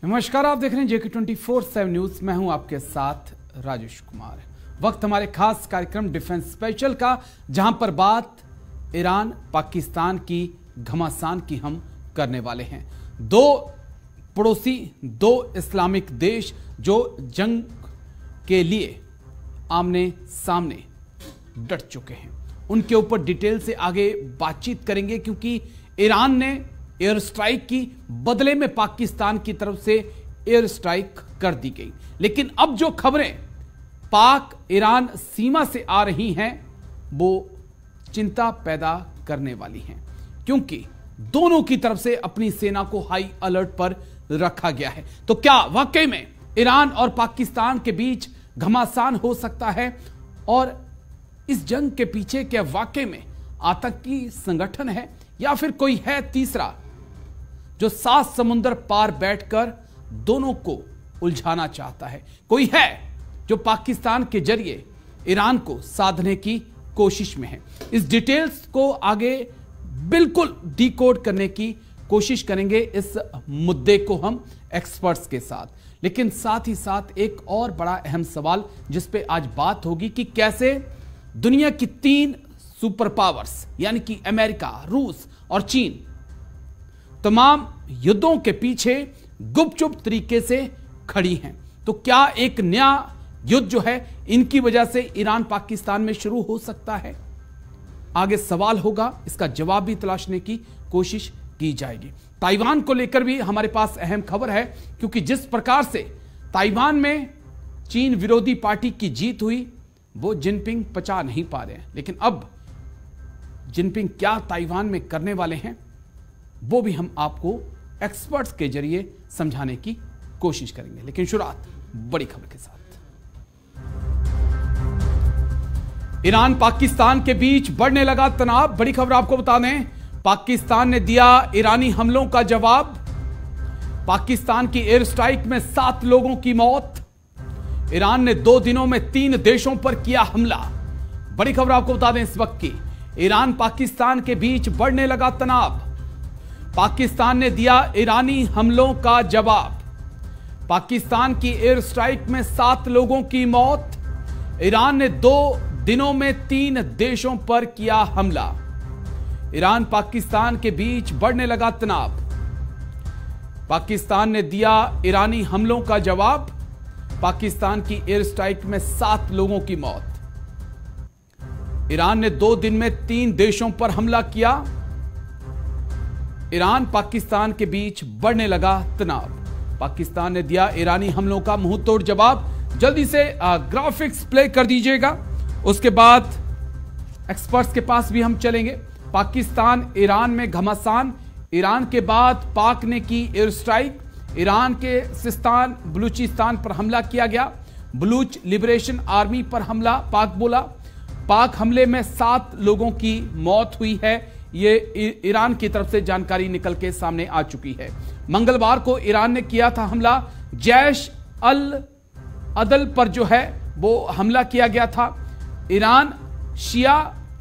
नमस्कार, आप देख रहे हैं जेके 24/7 न्यूज। मैं हूं आपके साथ राजेश कुमार। वक्त हमारे खास कार्यक्रम डिफेंस स्पेशल का, जहां पर बात ईरान पाकिस्तान की घमासान की हम करने वाले हैं। दो पड़ोसी, दो इस्लामिक देश जो जंग के लिए आमने सामने डट चुके हैं, उनके ऊपर डिटेल से आगे बातचीत करेंगे, क्योंकि ईरान ने एयर स्ट्राइक की बदले में पाकिस्तान की तरफ से एयर स्ट्राइक कर दी गई। लेकिन अब जो खबरें पाक ईरान सीमा से आ रही हैं वो चिंता पैदा करने वाली हैं, क्योंकि दोनों की तरफ से अपनी सेना को हाई अलर्ट पर रखा गया है। तो क्या वाकई में ईरान और पाकिस्तान के बीच घमासान हो सकता है, और इस जंग के पीछे क्या वाकई में आतंकी संगठन है, या फिर कोई है तीसरा जो 7 समुंदर पार बैठकर दोनों को उलझाना चाहता है? कोई है जो पाकिस्तान के जरिए ईरान को साधने की कोशिश में है? इस डिटेल्स को आगे बिल्कुल डिकोड करने की कोशिश करेंगे इस मुद्दे को हम एक्सपर्ट्स के साथ। लेकिन साथ ही साथ एक और बड़ा अहम सवाल जिस पे आज बात होगी कि कैसे दुनिया की 3 सुपर पावर्स यानी कि अमेरिका, रूस और चीन तमाम युद्धों के पीछे गुपचुप तरीके से खड़ी हैं। तो क्या एक नया युद्ध जो है इनकी वजह से ईरान पाकिस्तान में शुरू हो सकता है? आगे सवाल होगा, इसका जवाब भी तलाशने की कोशिश की जाएगी। ताइवान को लेकर भी हमारे पास अहम खबर है, क्योंकि जिस प्रकार से ताइवान में चीन विरोधी पार्टी की जीत हुई वो जिनपिंग पचा नहीं पा रहे हैं। लेकिन अब जिनपिंग क्या ताइवान में करने वाले हैं वो भी हम आपको एक्सपर्ट्स के जरिए समझाने की कोशिश करेंगे। लेकिन शुरुआत बड़ी खबर के साथ। ईरान पाकिस्तान के बीच बढ़ने लगा तनाव। बड़ी खबर आपको बता दें, पाकिस्तान ने दिया ईरानी हमलों का जवाब। पाकिस्तान की एयर स्ट्राइक में 7 लोगों की मौत। ईरान ने 2 दिनों में 3 देशों पर किया हमला। बड़ी खबर आपको बता दें इस वक्त की, ईरान पाकिस्तान के बीच बढ़ने लगा तनाव। पाकिस्तान ने दिया ईरानी हमलों का जवाब। पाकिस्तान की एयर स्ट्राइक में 7 लोगों की मौत। ईरान ने 2 दिनों में 3 देशों पर किया हमला। ईरान पाकिस्तान के बीच बढ़ने लगा तनाव। पाकिस्तान ने दिया ईरानी हमलों का जवाब। पाकिस्तान की एयर स्ट्राइक में 7 लोगों की मौत। ईरान ने 2 दिन में 3 देशों पर हमला किया। ईरान पाकिस्तान के बीच बढ़ने लगा तनाव। पाकिस्तान ने दिया ईरानी हमलों का मुंहतोड़ जवाब। जल्दी से ग्राफिक्स प्ले कर दीजिएगा, उसके बाद एक्सपर्ट्स के पास भी हम चलेंगे। पाकिस्तान ईरान में घमासान। ईरान के बाद पाक ने की एयर स्ट्राइक। ईरान के सिस्तान बलूचिस्तान पर हमला किया गया। बलूच लिबरेशन आर्मी पर हमला पाक बोला। पाक हमले में 7 लोगों की मौत हुई है, ये ईरान की तरफ से जानकारी निकल के सामने आ चुकी है। मंगलवार को ईरान ने किया था हमला। जैश अल अदल पर जो है वो हमला किया गया था। ईरान शिया,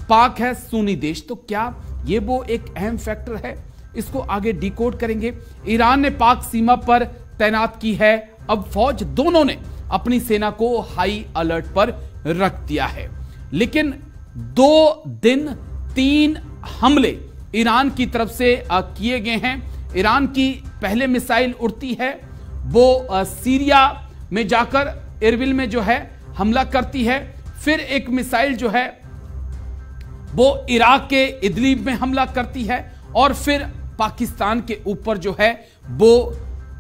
पाक है सुन्नी देश। तो क्या ये वो एक अहम फैक्टर है? इसको आगे डिकोड करेंगे। ईरान ने पाक सीमा पर तैनात की है अब फौज। दोनों ने अपनी सेना को हाई अलर्ट पर रख दिया है। लेकिन 2 दिन 3 हमले ईरान की तरफ से किए गए हैं। ईरान की पहले मिसाइल उड़ती है, वो सीरिया में जाकर एरबिल में जो है हमला करती है। फिर एक मिसाइल जो है वो इराक के इदलिब में हमला करती है, और फिर पाकिस्तान के ऊपर जो है वो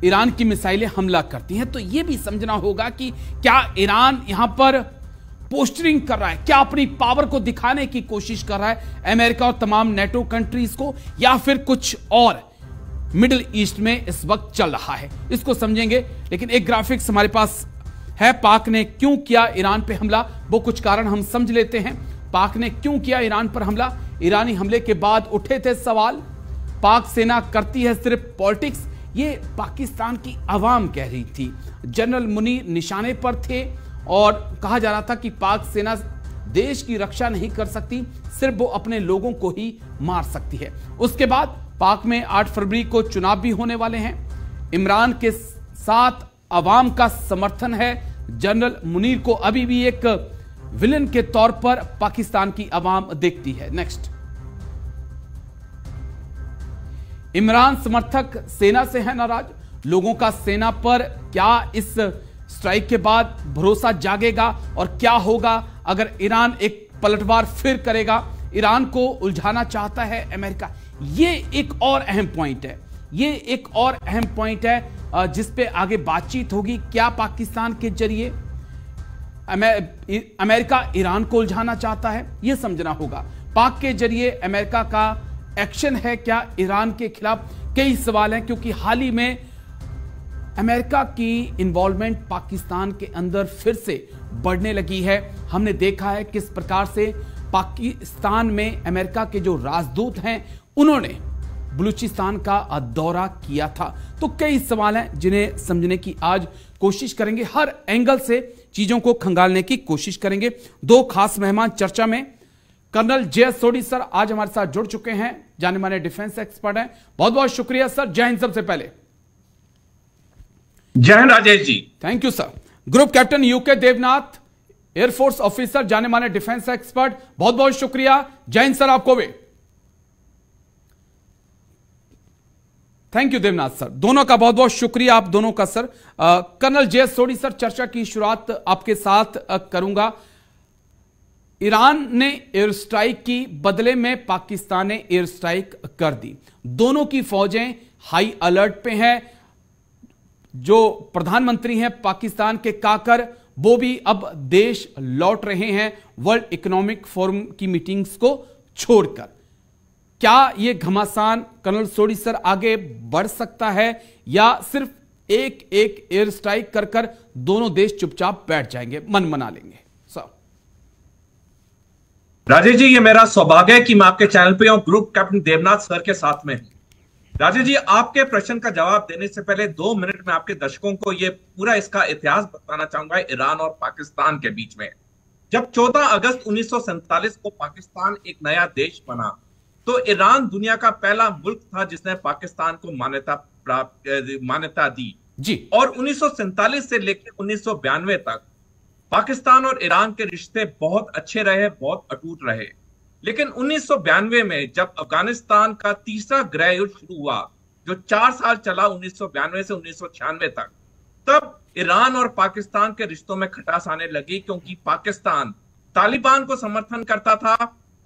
ईरान की मिसाइलें हमला करती हैं। तो ये भी समझना होगा कि क्या ईरान यहां पर पोस्टरिंग कर रहा है, क्या अपनी पावर को दिखाने की कोशिश कर रहा है अमेरिका और तमाम नेटो कंट्रीज को, या फिर कुछ और मिडिल ईस्ट में इस वक्त चल रहा है? इसको समझेंगे। लेकिन एक ग्राफिक्स हमारे पास है, पाक ने क्यों किया ईरान पे हमला, वो कुछ कारण हम समझ लेते हैं। पाक ने क्यों किया ईरान पर हमला? ईरानी हमले के बाद उठे थे सवाल, पाक सेना करती है सिर्फ पॉलिटिक्स, ये पाकिस्तान की आवाम कह रही थी। जनरल मुनीर निशाने पर थे और कहा जा रहा था कि पाक सेना देश की रक्षा नहीं कर सकती, सिर्फ वो अपने लोगों को ही मार सकती है। उसके बाद पाक में 8 फरवरी को चुनाव भी होने वाले हैं। इमरान के साथ अवाम का समर्थन है। जनरल मुनीर को अभी भी एक विलन के तौर पर पाकिस्तान की अवाम देखती है। नेक्स्ट, इमरान समर्थक सेना से हैं नाराज। लोगों का सेना पर क्या इस स्ट्राइक के बाद भरोसा जागेगा और क्या होगा अगर ईरान एक पलटवार फिर करेगा? ईरान को उलझाना चाहता है अमेरिका। ये एक और अहम पॉइंट है, ये एक और अहम पॉइंट है जिस पे आगे बातचीत होगी। क्या पाकिस्तान के जरिए अमेरिका ईरान को उलझाना चाहता है, यह समझना होगा। पाक के जरिए अमेरिका का एक्शन है क्या ईरान के खिलाफ? कई सवाल हैं, क्योंकि हाल ही में अमेरिका की इन्वॉल्वमेंट पाकिस्तान के अंदर फिर से बढ़ने लगी है। हमने देखा है किस प्रकार से पाकिस्तान में अमेरिका के जो राजदूत हैं उन्होंने बलूचिस्तान का दौरा किया था। तो कई सवाल हैं जिन्हें समझने की आज कोशिश करेंगे, हर एंगल से चीजों को खंगालने की कोशिश करेंगे। दो खास मेहमान चर्चा में, कर्नल जे.एस. सोडी सर आज हमारे साथ जुड़ चुके हैं, जाने माने डिफेंस एक्सपर्ट हैं। बहुत बहुत शुक्रिया सर। जय हिंद। सबसे पहले जय Hind Rajesh ji. Thank you sir. Group captain UK Devnath, air force officer, जाने माने डिफेंस एक्सपर्ट, बहुत बहुत शुक्रिया। जय हिंद सर आपको भी। थैंक यू देवनाथ सर, दोनों का बहुत बहुत शुक्रिया आप दोनों का sir. Colonel JS. Sodhi sir, चर्चा की शुरुआत आपके साथ करूंगा। ईरान ने एयर स्ट्राइक की, बदले में पाकिस्तान ने एयर स्ट्राइक कर दी। दोनों की फौजें हाई अलर्ट पे हैं। जो प्रधानमंत्री हैं पाकिस्तान के काकर, वो भी अब देश लौट रहे हैं वर्ल्ड इकोनॉमिक फोरम की मीटिंग्स को छोड़कर। क्या यह घमासान कर्नल सोडी सर आगे बढ़ सकता है या सिर्फ एक एक एयर स्ट्राइक कर कर दोनों देश चुपचाप बैठ जाएंगे, मन मना लेंगे? सर राजेश जी, ये मेरा सौभाग्य है कि मैं आपके चैनल पे और ग्रुप कैप्टन देवनाथ सर के साथ में हूं। राजेश जी, आपके प्रश्न का जवाब देने से पहले 2 मिनट में आपके दर्शकों को ये पूरा इसका इतिहास बताना चाहूंगा ईरान और पाकिस्तान के बीच में। जब 14 अगस्त 1947 को पाकिस्तान एक नया देश बना, तो ईरान दुनिया का पहला मुल्क था जिसने पाकिस्तान को मान्यता दी जी। और 1947 से लेकर 1992 तक पाकिस्तान और ईरान के रिश्ते बहुत अच्छे रहे, बहुत अटूट रहे। लेकिन 1992 में जब अफगानिस्तान का तीसरा गृह युद्ध शुरू हुआ, जो 4 साल चला 1992 से 1996 तक, तब ईरान और पाकिस्तान के रिश्तों में खटास आने लगी, क्योंकि पाकिस्तान तालिबान को समर्थन करता था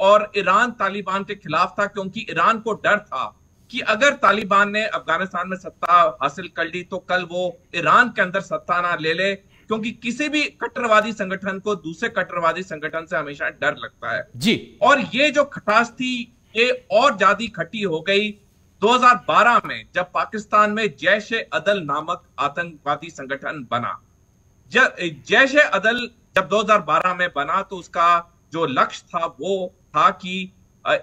और ईरान तालिबान के खिलाफ था, क्योंकि ईरान को डर था कि अगर तालिबान ने अफगानिस्तान में सत्ता हासिल कर ली तो कल वो ईरान के अंदर सत्ता ना ले ले, क्योंकि किसी भी कट्टरवादी संगठन को दूसरे कट्टरवादी संगठन से हमेशा डर लगता है जी। और ये जो खटास थी ये और ज्यादा खट्टी हो गई 2012 में, जब पाकिस्तान में जैश-ए-अदल नामक आतंकवादी संगठन बना। जैश-ए-अदल जब 2012 में बना तो उसका जो लक्ष्य था वो था कि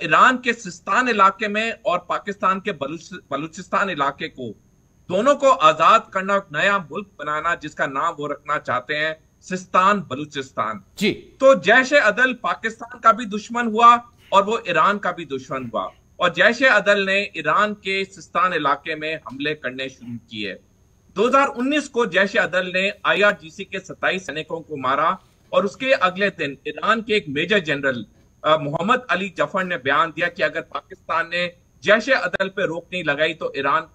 ईरान के सिस्तान इलाके में और पाकिस्तान के बलूचिस्तान इलाके को दोनों को आजाद करना, नया मुल्क बनाना, जिसका नाम वो रखना चाहते हैं सिस्तान बलूचिस्तान जी। तो जैश-ए-अदल पाकिस्तान का भी दुश्मन हुआ और वो ईरान का भी दुश्मन हुआ, और जैश-ए-अदल ने ईरान के सिस्तान इलाके में हमले करने शुरू किए। 2019 को जैश-ए-अदल ने IRGC के 27 सैनिकों को मारा, और उसके अगले दिन ईरान के एक मेजर जनरल मोहम्मद अली जफर ने बयान दिया कि अगर पाकिस्तान ने जैश-ए-अदल पे रोक नहीं लगाई तो ईरान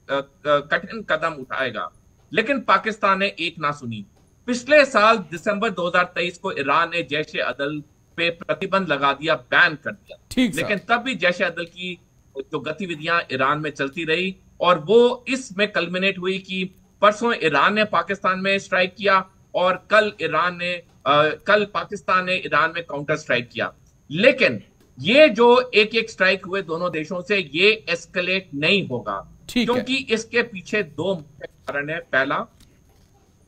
कठिन कदम उठाएगा। लेकिन पाकिस्तान ने एक ना सुनी। पिछले साल दिसंबर 2023 को ईरान ने जैश-ए-अदल पे प्रतिबंध लगा दिया, बैन कर दिया। लेकिन तब भी जैश-ए-अदल की जो गतिविधियां ईरान में चलती रही, और वो इसमें कल्मिनेट हुई कि परसों ईरान ने पाकिस्तान में स्ट्राइक किया और कल पाकिस्तान ने ईरान में काउंटर स्ट्राइक किया। लेकिन ये जो एक एक स्ट्राइक हुए दोनों देशों से, ये एस्केलेट नहीं होगा, क्योंकि इसके पीछे 2 मुख्य कारण है। पहला,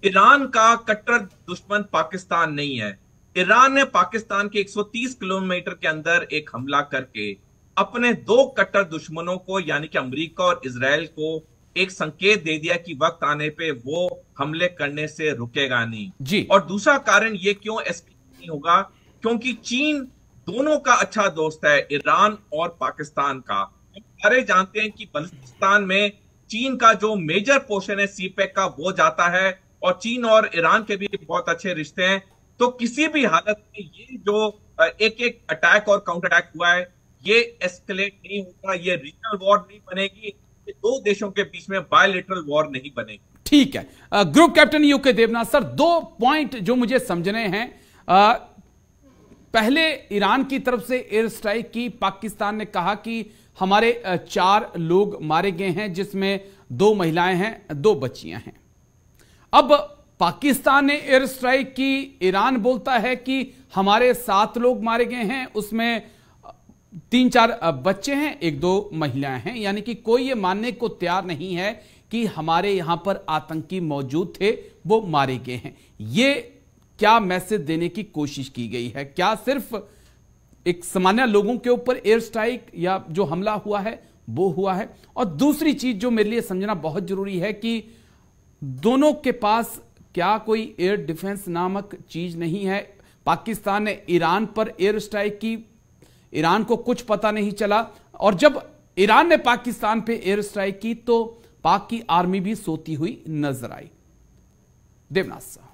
ईरान का कट्टर दुश्मन पाकिस्तान नहीं है। ईरान ने पाकिस्तान के 130 किलोमीटर के अंदर एक हमला करके अपने 2 कट्टर दुश्मनों को, यानी कि अमेरिका और इजराइल को, एक संकेत दे दिया कि वक्त आने पे वो हमले करने से रुकेगा नहीं जी। और दूसरा कारण ये क्यों एस्केलेट नहीं होगा, क्योंकि चीन दोनों का अच्छा दोस्त है, ईरान और पाकिस्तान का। हम सारे जानते हैं कि बलूचिस्तान में चीन का जो मेजर पोर्शन है सीपेक का वो जाता है, और चीन और ईरान के भी बहुत अच्छे रिश्ते हैं। तो किसी भी हालत में ये जो एक एक अटैक और काउंटर अटैक हुआ है, ये एस्केलेट नहीं होगा, ये रीजनल वॉर नहीं बनेगी, ये दो देशों के बीच में बायलैटरल वॉर नहीं बनेगी। ठीक है, group captain UK Devnath sir, 2 point जो मुझे समझने हैं। पहले ईरान की तरफ से एयर स्ट्राइक की, पाकिस्तान ने कहा कि हमारे 4 लोग मारे गए हैं, जिसमें 2 महिलाएं हैं, 2 बच्चियां हैं। अब पाकिस्तान ने एयर स्ट्राइक की, ईरान बोलता है कि हमारे 7 लोग मारे गए हैं, उसमें 3-4 बच्चे हैं, 1-2 महिलाएं हैं। यानी कि कोई ये मानने को तैयार नहीं है कि हमारे यहां पर आतंकी मौजूद थे, वो मारे गए हैं। ये क्या मैसेज देने की कोशिश की गई है? क्या सिर्फ एक सामान्य लोगों के ऊपर एयर स्ट्राइक या जो हमला हुआ है वो हुआ है? और दूसरी चीज जो मेरे लिए समझना बहुत जरूरी है कि दोनों के पास क्या कोई एयर डिफेंस नामक चीज नहीं है? पाकिस्तान ने ईरान पर एयर स्ट्राइक की, ईरान को कुछ पता नहीं चला, और जब ईरान ने पाकिस्तान पे एयर स्ट्राइक की तो पाक की आर्मी भी सोती हुई नजर आई। देवनाथ साहब।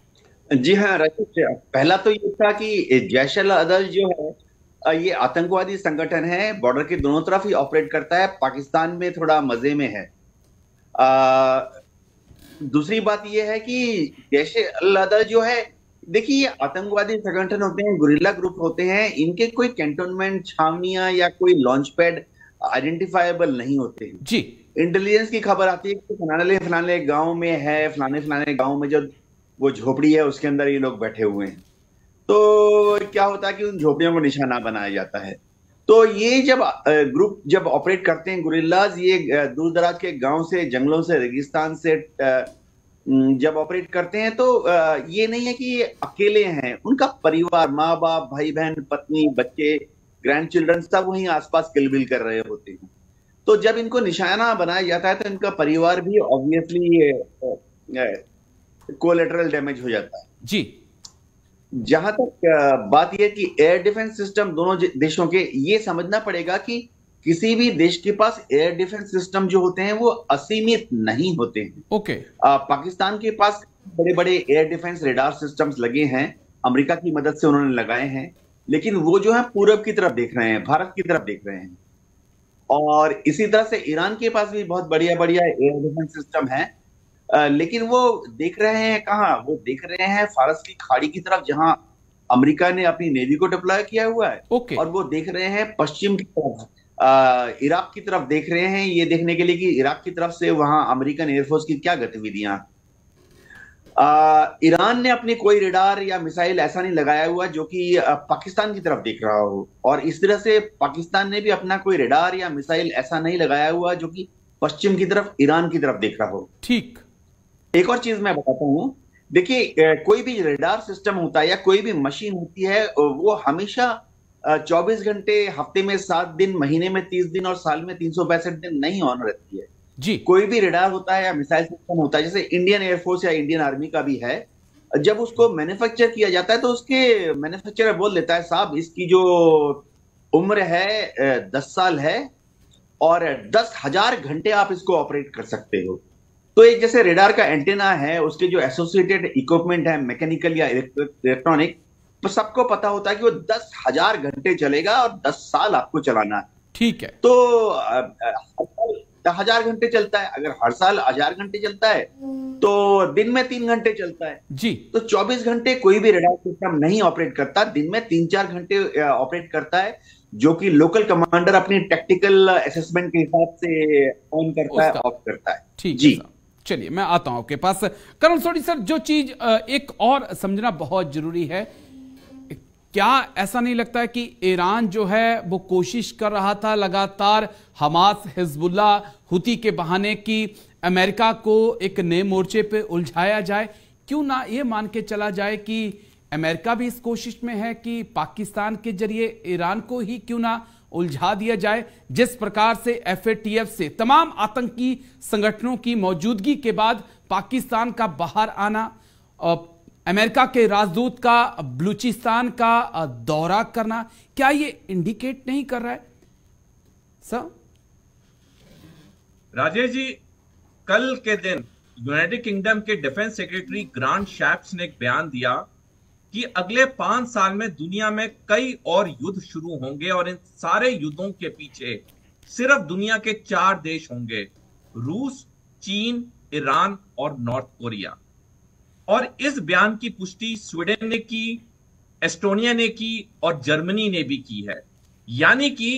जी हाँ राजेश, पहला तो ये था कि जैश अल अदल जो है ये आतंकवादी संगठन है, बॉर्डर के दोनों तरफ ही ऑपरेट करता है, पाकिस्तान में थोड़ा मजे में है। दूसरी बात यह है कि जैश अल अदल जो है, देखिए ये आतंकवादी संगठन होते हैं, गुरिल्ला ग्रुप होते हैं, इनके कोई कैंटोनमेंट, छावनियां या कोई लॉन्च पैड आइडेंटिफाइबल नहीं होते हैं जी। इंटेलिजेंस की खबर आती है कि फलाने गांव में है, फलाने गांव में जो वो झोपड़ी है उसके अंदर ये लोग बैठे हुए हैं। तो क्या होता है कि उन झोपड़ियों को निशाना बनाया जाता है। तो ये जब ग्रुप जब ऑपरेट करते हैं, गुरिल्लाज, ये दूर दराज के गांव से, जंगलों से, रेगिस्तान से जब ऑपरेट करते हैं तो ये नहीं है कि ये अकेले हैं, उनका परिवार, माँ बाप, भाई बहन, पत्नी, बच्चे, ग्रैंड चिल्ड्रन सब वहीं आसपास किलबिल कर रहे होते हैं। तो जब इनको निशाना बनाया जाता है तो इनका परिवार भी ऑब्वियसली कोलैटरल डैमेज हो जाता है जी। जहां तक बात यह कि एयर डिफेंस सिस्टम दोनों देशों के, ये समझना पड़ेगा कि किसी भी देश के पास एयर डिफेंस सिस्टम जो होते हैं वो असीमित नहीं होते हैं। ओके। पाकिस्तान के पास बड़े बड़े एयर डिफेंस रेडार सिस्टम्स लगे हैं, अमेरिका की मदद से उन्होंने लगाए हैं, लेकिन वो जो है पूरब की तरफ देख रहे हैं, भारत की तरफ देख रहे हैं। और इसी तरह से ईरान के पास भी बहुत बढ़िया बढ़िया एयर डिफेंस सिस्टम है, लेकिन वो देख रहे हैं कहाँ? वो देख रहे हैं फारस की खाड़ी की तरफ, जहां अमेरिका ने अपनी नेवी को डिप्लॉय किया हुआ है। और वो देख रहे हैं पश्चिम की तरफ, इराक की तरफ देख रहे हैं, ये देखने के लिए कि इराक की तरफ से वहां अमेरिकन एयरफोर्स की क्या गतिविधियां। ईरान ने अपनी कोई रेडार या मिसाइल ऐसा नहीं लगाया हुआ जो कि पाकिस्तान की तरफ देख रहा हो, और इस तरह से पाकिस्तान ने भी अपना कोई रेडार या मिसाइल ऐसा नहीं लगाया हुआ जो कि पश्चिम की तरफ, ईरान की तरफ देख रहा हो। ठीक। एक और चीज मैं बताता हूं, देखिए कोई भी रेडार सिस्टम होता है या कोई भी मशीन होती है, वो हमेशा 24 घंटे, हफ्ते में 7 दिन, महीने में 30 दिन और साल में 365 दिन नहीं ऑन रहती है जी। कोई भी रेडार होता है या मिसाइल सिस्टम होता है, जैसे इंडियन एयरफोर्स या इंडियन आर्मी का भी है, जब उसको मैन्युफैक्चर किया जाता है तो उसके मैन्युफैक्चरर बोल देता है, साहब इसकी जो उम्र है 10 साल है और 10,000 घंटे आप इसको ऑपरेट कर सकते हो। तो एक जैसे रेडार का एंटेना है, उसके जो एसोसिएटेड इक्विपमेंट है, मैकेनिकल या इलेक्ट्रॉनिक, तो सबको पता होता है कि वो 10,000 घंटे चलेगा और 10 साल आपको चलाना है। ठीक है। तो 1000 घंटे चलता है, अगर हर साल 1000 घंटे चलता है तो दिन में 3 घंटे चलता है जी। तो 24 घंटे कोई भी रेडार सिस्टम नहीं ऑपरेट करता, दिन में 3-4 घंटे ऑपरेट करता है, जो कि लोकल कमांडर अपनी टैक्टिकल असेसमेंट के हिसाब से ऑन करता है, ऑफ करता है। ठीक जी। चलिए मैं आता हूं आपके पास। कर्नल सोडी सर, जो चीज एक और समझना बहुत जरूरी है, क्या ऐसा नहीं लगता है कि ईरान जो है वो कोशिश कर रहा था लगातार हमास, हिजबुल्ला, हुती के बहाने कि अमेरिका को एक नए मोर्चे पे उलझाया जाए? क्यों ना ये मान के चला जाए कि अमेरिका भी इस कोशिश में है कि पाकिस्तान के जरिए ईरान को ही क्यों ना उलझा दिया जाए? जिस प्रकार से FATF से तमाम आतंकी संगठनों की मौजूदगी के बाद पाकिस्तान का बाहर आना, अमेरिका के राजदूत का बलूचिस्तान का दौरा करना, क्या ये इंडिकेट नहीं कर रहा है सर? राजेश जी, कल के दिन यूनाइटेड किंगडम के डिफेंस सेक्रेटरी ग्रांट शैप्स ने एक बयान दिया कि अगले 5 साल में दुनिया में कई और युद्ध शुरू होंगे और इन सारे युद्धों के पीछे सिर्फ दुनिया के 4 देश होंगे, रूस, चीन, ईरान और नॉर्थ कोरिया। और इस बयान की पुष्टि स्वीडन ने की, एस्टोनिया ने की और जर्मनी ने भी की है। यानी कि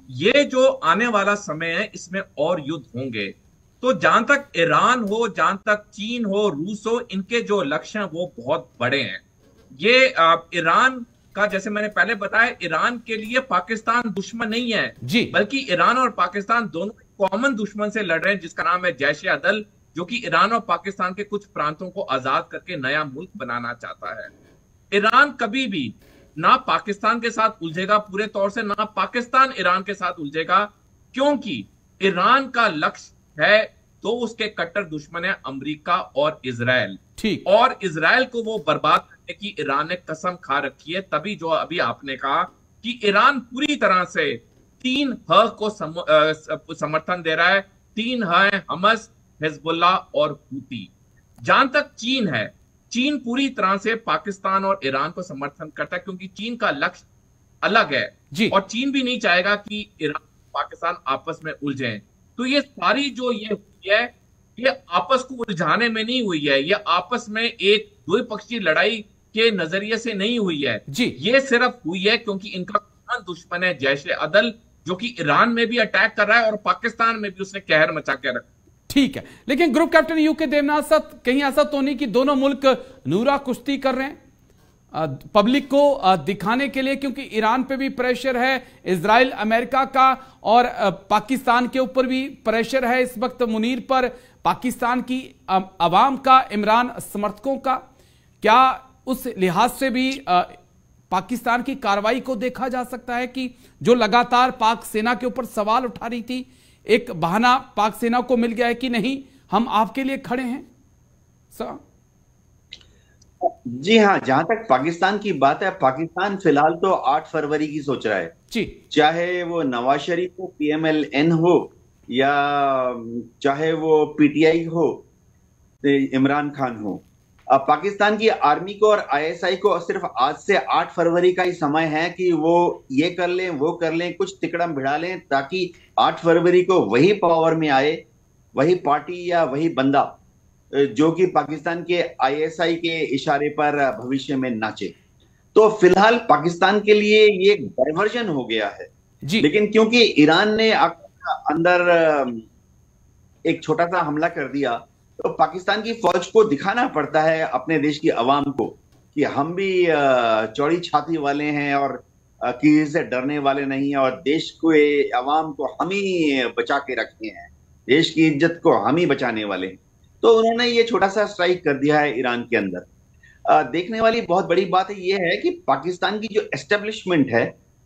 ये जो आने वाला समय है इसमें और युद्ध होंगे। तो जहां तक ईरान हो, जहां तक चीन हो, रूस हो, इनके जो लक्ष्य हैं वो बहुत बड़े हैं। ये ईरान का, जैसे मैंने पहले बताया, ईरान के लिए पाकिस्तान दुश्मन नहीं है जी, बल्कि ईरान और पाकिस्तान दोनों कॉमन दुश्मन से लड़ रहे हैं, जिसका नाम है जैश-ए-अदल, जो कि ईरान और पाकिस्तान के कुछ प्रांतों को आजाद करके नया मुल्क बनाना चाहता है। ईरान कभी भी ना पाकिस्तान के साथ उलझेगा पूरे तौर से, ना पाकिस्तान ईरान के साथ उलझेगा, क्योंकि ईरान का लक्ष्य है तो उसके कट्टर दुश्मन है अमेरिका और इजराइल। ठीक, और इजराइल को वो बर्बाद करने की ईरान ने कसम खा रखी है। तभी जो अभी आपने कहा कि ईरान पूरी तरह से 3 ह को समर्थन दे रहा है। 3 ह है हमस, हिजबुल्लाह और हूती। जहां तक चीन है, चीन पूरी तरह से पाकिस्तान और ईरान को समर्थन करता है, क्योंकि चीन का लक्ष्य अलग है जी। और चीन भी नहीं चाहेगा कि ईरान पाकिस्तान आपस में उलझे। तो ये सारी जो ये हुई है, ये आपस को उलझाने में नहीं हुई है, ये आपस में एक द्विपक्षीय लड़ाई के नजरिए से नहीं हुई है जी। ये सिर्फ हुई है क्योंकि इनका दुश्मन है जैश-ए-अदल, जो कि ईरान में भी अटैक कर रहा है और पाकिस्तान में भी उसने कहर मचा के रखा। ठीक है, लेकिन ग्रुप कैप्टन यूके देवनाथ साहब, कहीं ऐसा तो नहीं कि दोनों मुल्क नूरा कुश्ती कर रहे हैं पब्लिक को दिखाने के लिए, क्योंकि ईरान पे भी प्रेशर है, इजराइल अमेरिका का, और पाकिस्तान के ऊपर भी प्रेशर है इस वक्त मुनीर पर, पाकिस्तान की अवाम का, इमरान समर्थकों का। क्या उस लिहाज से भी पाकिस्तान की कार्रवाई को देखा जा सकता है कि जो लगातार पाक सेना के ऊपर सवाल उठा रही थी, एक बहाना पाक सेना को मिल गया है कि नहीं, हम आपके लिए खड़े हैं सर? जी हाँ, जहां तक पाकिस्तान की बात है, पाकिस्तान फिलहाल तो 8 फरवरी की सोच रहा है जी। चाहे वो नवाज शरीफ हो, PMLN हो, या चाहे वो PTI हो, इमरान खान हो, पाकिस्तान की आर्मी को और ISI को सिर्फ आज से 8 फरवरी का ही समय है कि वो ये कर लें, वो कर लें, कुछ तिकड़म भिड़ा लें, ताकि 8 फरवरी को वही पावर में आए, वही पार्टी या वही बंदा जो कि पाकिस्तान के ISI के इशारे पर भविष्य में नाचे। तो फिलहाल पाकिस्तान के लिए ये डाइवर्जन हो गया है जी। लेकिन क्योंकि ईरान ने अंदर एक छोटा सा हमला कर दिया, तो पाकिस्तान की फौज को दिखाना पड़ता है अपने देश की आवाम को कि हम भी चौड़ी छाती वाले हैं और किसी से डरने वाले नहीं है, और देश को, आवाम को हम ही बचा के रखे हैं, देश की इज्जत को हम ही बचाने वाले हैं। तो उन्होंने ये छोटा सा स्ट्राइक कर दिया है ईरान के अंदर। देखने वाली बहुत बड़ी बात ये है कि पाकिस्तान की जो एस्टेब्लिशमेंट है,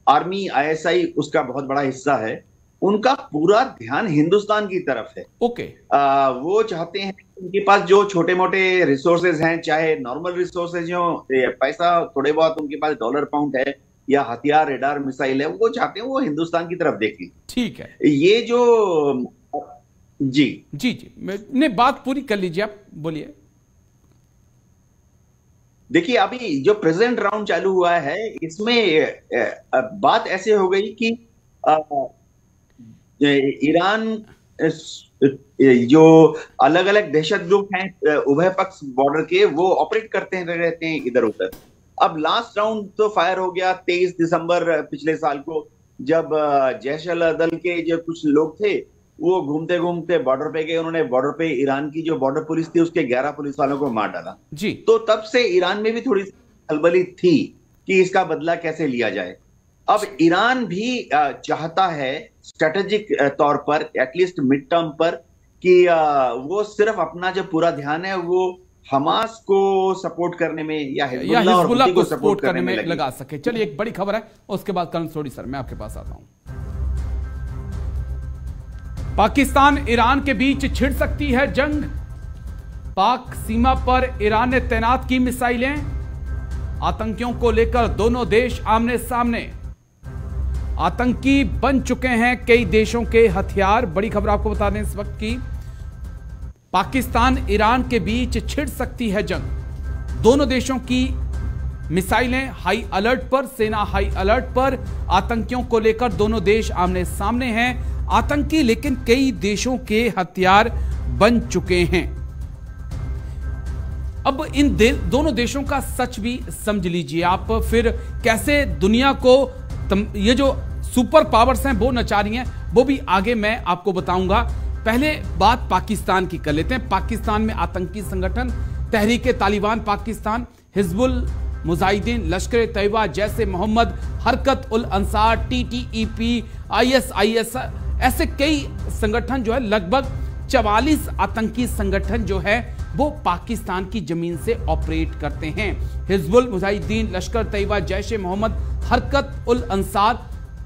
आर्मी, ISI उसका बहुत बड़ा हिस्सा है, उनका पूरा ध्यान हिंदुस्तान की तरफ है। ओके, वो चाहते हैं उनके पास जो छोटे मोटे रिसोर्सेज हैं, चाहे नॉर्मल रिसोर्सेज हो, पैसा थोड़े बहुत उनके पास, डॉलर पाउंड है या हथियार, रेडार, मिसाइल है, वो चाहते हैं वो हिंदुस्तान की तरफ देखें। ठीक है, ये जो जी जी जी ने बात पूरी कर लीजिए, आप बोलिए। देखिए, अभी जो प्रेजेंट राउंड चालू हुआ है, इसमें बात ऐसे हो गई कि ईरान जो अलग अलग दहशत ग्रुप हैं उभय पक्ष बॉर्डर के, वो ऑपरेट करते रहते हैं इधर उधर। अब लास्ट राउंड तो फायर हो गया 23 दिसंबर पिछले साल को, जब जैश-ए-अदल के जो कुछ लोग थे वो घूमते घूमते बॉर्डर पे गए, उन्होंने बॉर्डर पे ईरान की जो बॉर्डर पुलिस थी उसके 11 पुलिस वालों को मार डाला जी। तो तब से ईरान में भी थोड़ी खलबली थी कि इसका बदला कैसे लिया जाए। अब ईरान भी चाहता है स्ट्रेटेजिक तौर पर, एटलीस्ट मिड टर्म पर, कि वो सिर्फ अपना जो पूरा ध्यान है वो हमास को सपोर्ट करने में या हिजबुल्लाह को सपोर्ट करने में लगा सके। चलिए, एक बड़ी खबर है, उसके बाद करण सोडी सर मैं आपके पास आता हूं। पाकिस्तान ईरान के बीच छिड़ सकती है जंग, पाक सीमा पर ईरान ने तैनात की मिसाइलें, आतंकियों को लेकर दोनों देश आमने सामने, आतंकी बन चुके हैं कई देशों के हथियार। बड़ी खबर आपको बता दें इस वक्त की, पाकिस्तान ईरान के बीच छिड़ सकती है जंग। दोनों देशों की मिसाइलें हाई अलर्ट पर, सेना हाई अलर्ट पर। आतंकियों को लेकर दोनों देश आमने सामने हैं। आतंकी लेकिन कई देशों के हथियार बन चुके हैं। अब इन दोनों देशों का सच भी समझ लीजिए आप, फिर कैसे दुनिया को ये जो सुपर पावर्स हैं वो नचा रही हैं, वो भी आगे मैं आपको बताऊंगा। पहले बात पाकिस्तान की कर लेते हैं। पाकिस्तान में आतंकी संगठन तहरीक तालिबान पाकिस्तान, हिजबुल मुजाहिदीन, लश्कर तैयबा, जैसे मोहम्मद, हरकत उल अंसार, TTEP, ISIS, ऐसे कई संगठन जो है, लगभग 44 आतंकी संगठन जो है वो पाकिस्तान की जमीन से ऑपरेट करते हैं। हिजबुल मुजाहिदीन, लश्कर तैयबा, जैसे मोहम्मद, हरकत उल अंसार,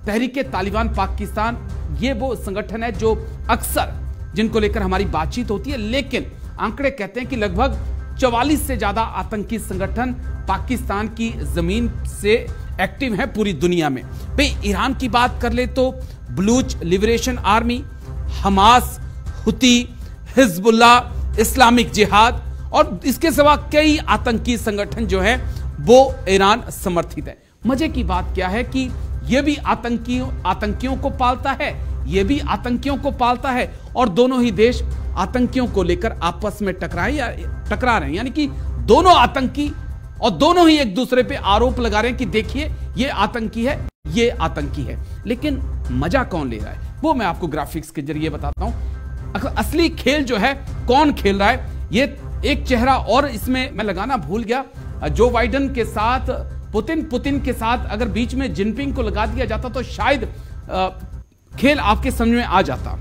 तहरीक तालिबान पाकिस्तान, ये वो संगठन है जो अक्सर जिनको लेकर हमारी बातचीत होती है। लेकिन आंकड़े कहते हैं कि लगभग 44 से ज्यादा आतंकी संगठन पाकिस्तान की जमीन से एक्टिव हैं पूरी दुनिया में। भाई ईरान की बात कर ले तो बलूच लिबरेशन आर्मी, हमास, हुती, हिजबुल्लाह, इस्लामिक जिहाद और इसके सिवा कई आतंकी संगठन जो है वो ईरान समर्थित है। मजे की बात क्या है कि ये भी आतंकियों को पालता है, ये भी आतंकियों को पालता है, और दोनों ही देश आतंकियों को लेकर आपस में टकरा रहे हैं। यानी कि दोनों आतंकी और दोनों ही एक दूसरे पे आरोप लगा रहे हैं कि देखिए ये आतंकी है, ये आतंकी है। लेकिन मजा कौन ले रहा है वो मैं आपको ग्राफिक्स के जरिए बताता हूं। असली खेल जो है कौन खेल रहा है, ये एक चेहरा और इसमें मैं लगाना भूल गया। जो बाइडेन के साथ पुतिन के साथ अगर बीच में जिनपिंग को लगा दिया जाता तो शायद खेल आपके समझ में आ जाता।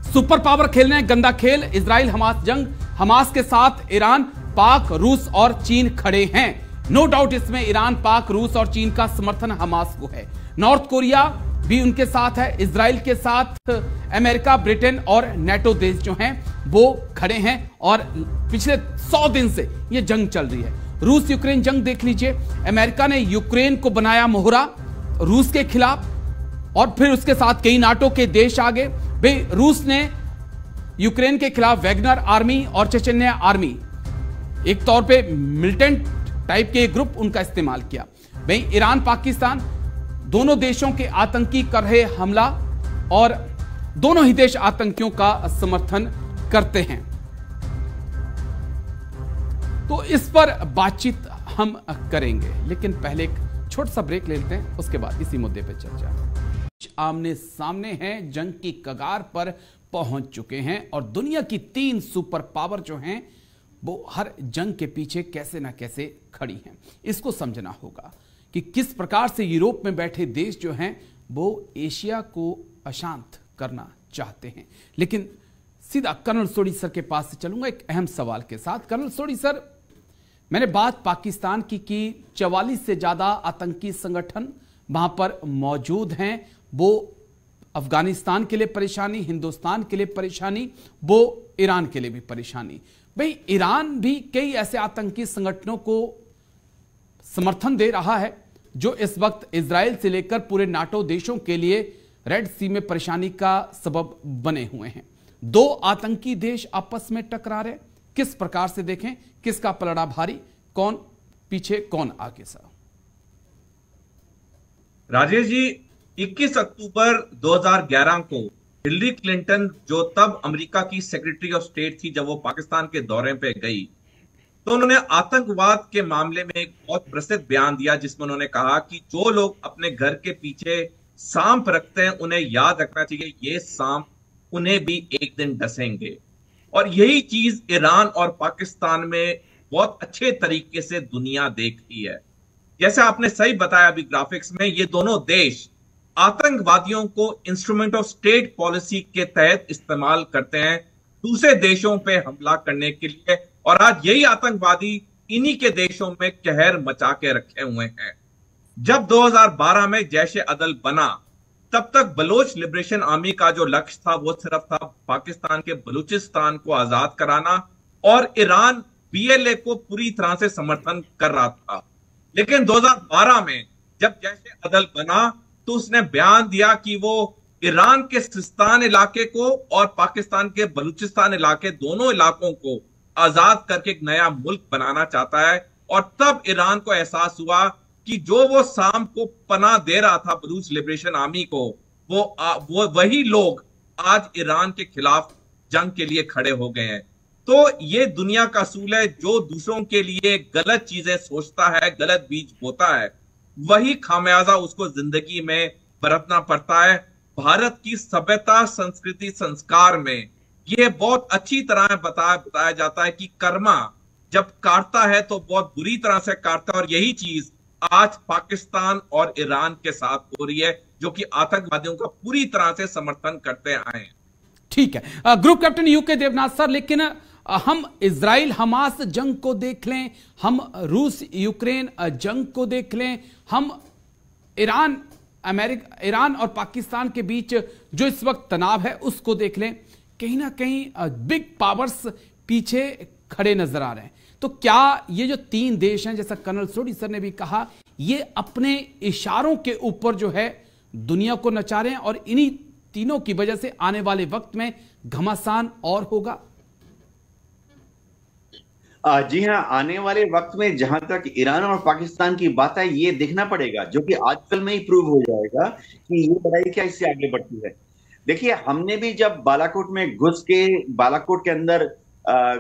सुपर पावर खेल रहे हैं गंदा खेल। इजराइल हमास जंग, हमास के साथ ईरान, पाक, रूस और चीन खड़े हैं। नो डाउट इसमें ईरान, पाक, रूस और चीन का समर्थन हमास को है। नॉर्थ कोरिया भी उनके साथ है। इजराइल के साथ अमेरिका, ब्रिटेन और नेटो देश जो हैं वो खड़े हैं और पिछले 100 दिन से ये जंग चल रही है। रूस यूक्रेन जंग देख लीजिए। अमेरिका ने यूक्रेन को बनाया मोहरा रूस के खिलाफ, और फिर उसके साथ कई नाटो के देश आगे। भाई रूस ने यूक्रेन के खिलाफ वैगनर आर्मी और चेचन्या आर्मी, एक तौर पे मिलिटेंट टाइप के ग्रुप, उनका इस्तेमाल किया। भाई ईरान पाकिस्तान दोनों देशों के आतंकी कर रहे हमला, और दोनों ही देश आतंकियों का समर्थन करते हैं। तो इस पर बातचीत हम करेंगे, लेकिन पहले एक छोटा सा ब्रेक ले लेते हैं, उसके बाद इसी मुद्दे पर चर्चा। आमने सामने हैं, जंग की कगार पर पहुंच चुके हैं, और दुनिया की 3 सुपर पावर जो हैं वो हर जंग के पीछे कैसे ना कैसे खड़ी हैं। इसको समझना होगा कि किस प्रकार से यूरोप में बैठे देश जो हैं वो एशिया को अशांत करना चाहते हैं। लेकिन सीधा कर्नल सोडी सर के पास से चलूंगा एक अहम सवाल के साथ। कर्नल सोडी सर, मैंने बात पाकिस्तान की 44 से ज्यादा आतंकी संगठन वहां पर मौजूद हैं। वो अफगानिस्तान के लिए परेशानी, हिंदुस्तान के लिए परेशानी, वो ईरान के लिए भी परेशानी। भाई ईरान भी कई ऐसे आतंकी संगठनों को समर्थन दे रहा है जो इस वक्त इजराइल से लेकर पूरे नाटो देशों के लिए रेड सी में परेशानी का सबब बने हुए हैं। 2 आतंकी देश आपस में टकरा रहे, किस प्रकार से देखें, किसका पलड़ा भारी, कौन पीछे कौन आगे? सर राजेश जी, 21 अक्टूबर 2011 को हिलरी क्लिंटन, जो तब अमेरिका की सेक्रेटरी ऑफ स्टेट थी, जब वो पाकिस्तान के दौरे पे गई तो उन्होंने आतंकवाद के मामले में एक बहुत प्रसिद्ध बयान दिया, जिसमें उन्होंने कहा कि जो लोग अपने घर के पीछे सांप रखते हैं उन्हें याद रखना चाहिए, ये सांप उन्हें भी एक दिन डसेंगे। और यही चीज ईरान और पाकिस्तान में बहुत अच्छे तरीके से दुनिया देखती है। जैसे आपने सही बताया अभी ग्राफिक्स में, ये दोनों देश आतंकवादियों को इंस्ट्रूमेंट ऑफ स्टेट पॉलिसी के तहत इस्तेमाल करते हैं दूसरे देशों पे हमला करने के लिए, और आज यही आतंकवादी इन्हीं के देशों में कहर मचा के रखे हुए हैं। जब 2012 में जैश ए अदल बना, तब तक बलोच लिबरेशन आर्मी का जो लक्ष्य था वो सिर्फ था पाकिस्तान के बलूचिस्तान को आजाद कराना, और ईरान BLA को पूरी तरह से समर्थन कर रहा था। लेकिन 2012 में जब जैश ए अदल बना तो उसने बयान दिया कि वो ईरान के सिस्तान इलाके को और पाकिस्तान के बलूचिस्तान इलाके, दोनों इलाकों को आजाद करके एक नया मुल्क बनाना चाहता है। और तब ईरान को एहसास हुआ कि जो वो शाम को पनाह दे रहा था बलूच लिबरेशन आर्मी को, वो वही लोग आज ईरान के खिलाफ जंग के लिए खड़े हो गए हैं। तो ये दुनिया का असूल है, जो दूसरों के लिए गलत चीजें सोचता है, गलत बीज बोता है, वही खामियाजा उसको जिंदगी में बरतना पड़ता है। भारत की सभ्यता, संस्कृति, संस्कार में यह बहुत अच्छी तरह बताया जाता है कि कर्मा जब काटता है तो बहुत बुरी तरह से काटता है। और यही चीज आज पाकिस्तान और ईरान के साथ हो रही है, जो कि आतंकवादियों का पूरी तरह से समर्थन करते आए हैं। ठीक है, group captain UK Devnath sir, लेकिन हम इजराइल हमास जंग को देख लें, हम रूस यूक्रेन जंग को देख लें, हम ईरान और पाकिस्तान के बीच जो इस वक्त तनाव है उसको देख लें, कहीं ना कहीं बिग पावर्स पीछे खड़े नजर आ रहे हैं। तो क्या ये जो तीन देश हैं, जैसा कर्नल सोडी सर ने भी कहा, ये अपने इशारों के ऊपर जो है दुनिया को नचा रहे हैं और इन्हीं तीनों की वजह से आने वाले वक्त में घमासान और होगा? जी हाँ, आने वाले वक्त में जहां तक ईरान और पाकिस्तान की बात है, ये देखना पड़ेगा, जो कि आजकल में ही प्रूव हो जाएगा कि ये लड़ाई क्या इससे आगे बढ़ती है। देखिए, हमने भी जब बालाकोट के अंदर